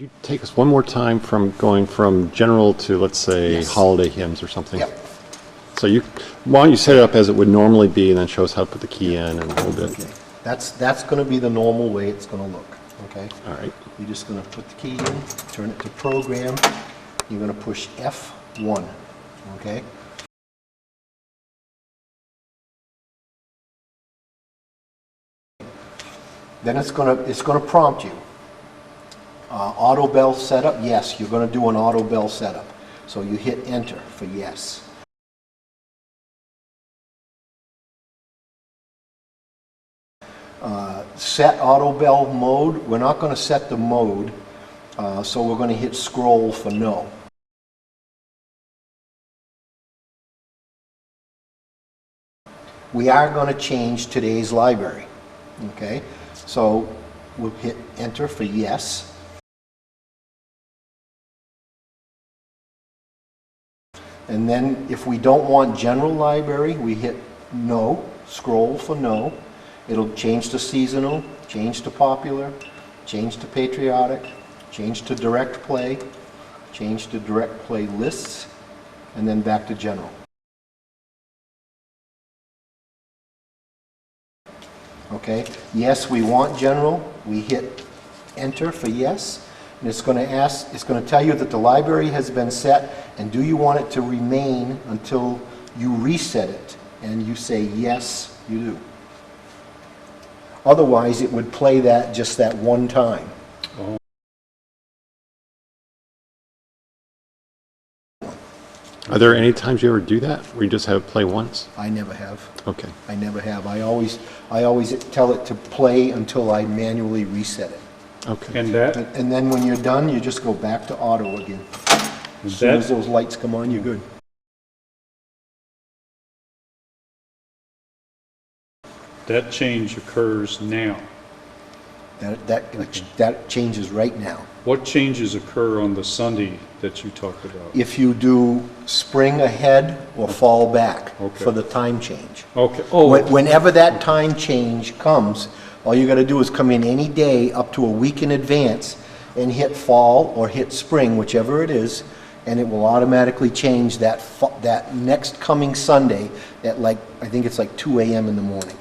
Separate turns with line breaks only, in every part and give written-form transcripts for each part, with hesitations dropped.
Could you take us one more time from going from general to, let's say,
Yes.
holiday hymns or something?
Yep.
So why don't you set it up as it would normally be and then show us how to put the key in and a little bit.
Okay. That's going to be the normal way it's going to look, okay?
All right.
You're just going to put the key in, turn it to program. You're going to push F1, okay? Then it's going to prompt you. Auto bell setup, yes, you're going to do an auto bell setup. So you hit enter for yes. Set auto bell mode, we're not going to set the mode, so we're going to hit scroll for no. We are going to change today's library, okay? So we'll hit enter for yes. And then if we don't want general library, we hit no, scroll for no. It'll change to seasonal, change to popular, change to patriotic, change to direct play, change to direct play lists, and then back to general. Okay, yes, we want general. We hit enter for yes. And it's going to tell you that the library has been set, and do you want it to remain until you reset it? And you say yes, you do. Otherwise, it would play that just that one time.
Oh. Are there any times you ever do that, where you just have it play once?
I never have.
Okay.
I never have. I always tell it to play until I manually reset it.
Okay.
And then when you're done, you just go back to auto again. As soon as those lights come on, you're good.
That change occurs now.
That changes right now.
What changes occur on the Sunday that you talked about?
If you do spring ahead or fall back
Okay.
for the time change.
Okay. Oh,
Whenever that time change comes, all you got to do is come in any day up to a week in advance and hit fall or hit spring, whichever it is, and it will automatically change that next coming Sunday at I think it's like 2 a.m. in the morning.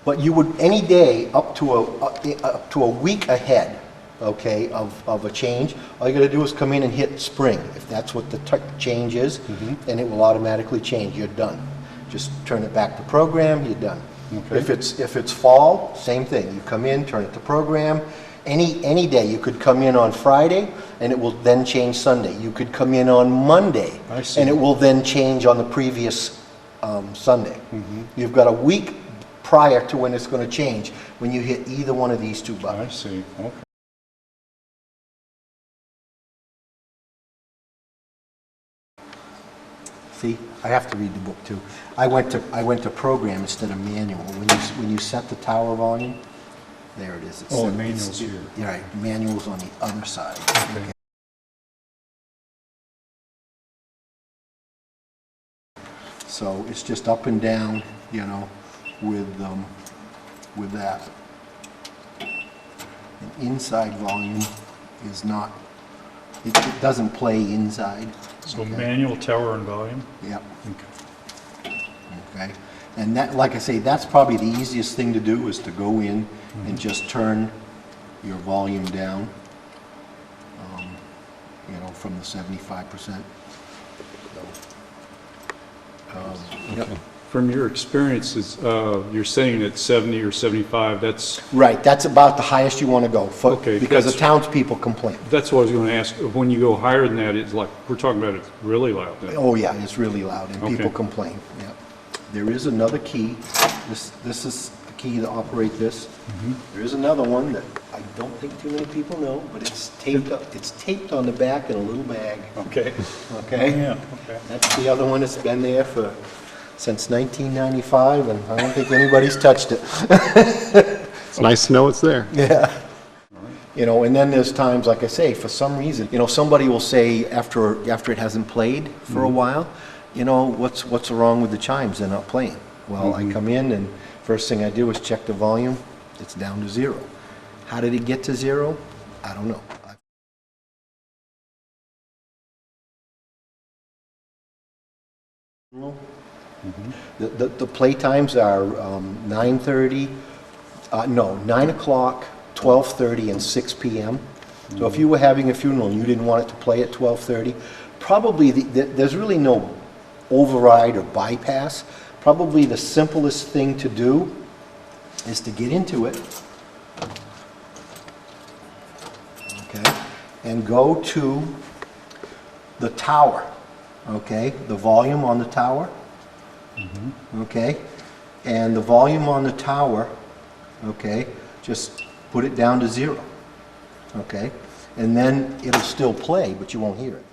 But you would, any day up to a week ahead, okay, of a change, all you got to do is come in and hit spring, if that's what the change is, and it will automatically change. You're done. Just turn it back to program, you're done.
Okay.
If it's fall, same thing. You come in, turn it to program. Any day, you could come in on Friday, and it will then change Sunday. You could come in on Monday,
I see.
and it will then change on the previous Sunday. You've got a week prior to when it's going to change when you hit either one of these two
I
buttons.
see. Okay.
See, I have to read the book too. I went to program instead of manual. When you set the tower volume, there it is.
Oh, manual's here.
Yeah, right. Manual's on the other side.
Okay.
So it's just up and down, you know, with that. And inside volume is not. It doesn't play inside.
So
Okay.
manual, tower, and volume?
Yep.
Okay.
Okay, and that, like I say, that's probably the easiest thing to do, is to go in and just turn your volume down, you know, from the 75%. Yep.
From your experiences, you're saying at 70 or 75, that's
Right, that's about the highest you want to go,
Okay,
because the
that's-
townspeople complain.
what I was going to ask. When you go higher than that, it's like, we're talking about it's really loud then.
Oh yeah, it's really loud, and people
Okay.
complain, yep. There is another key, this is the key to operate this. There is another one that I don't think too many people know, but it's taped up, it's taped on the back in a little bag,
Okay.
okay?
Yeah, okay.
That's the other one that's been there since 1995, and I don't think anybody's touched it.
It's nice to know it's there.
Yeah. You know, and then there's times, like I say, for some reason, you know, somebody will say after it hasn't played for a while, you know, what's wrong with the chimes? They're not playing. Well, I come in, and First thing I do is check the volume. It's down to 0. How did it get to 0? I don't know. The play times are 9:30, no, 9 o'clock, 12:30, and 6 p.m. So if you were having a funeral and you didn't want it to play at 12:30, probably there's really no override or bypass. Probably the simplest thing to do is to get into it, okay, and go to the tower, okay, the volume on the tower, okay, and the volume on the tower, okay, just put it down to 0, okay, and then it'll still play, but you won't hear it.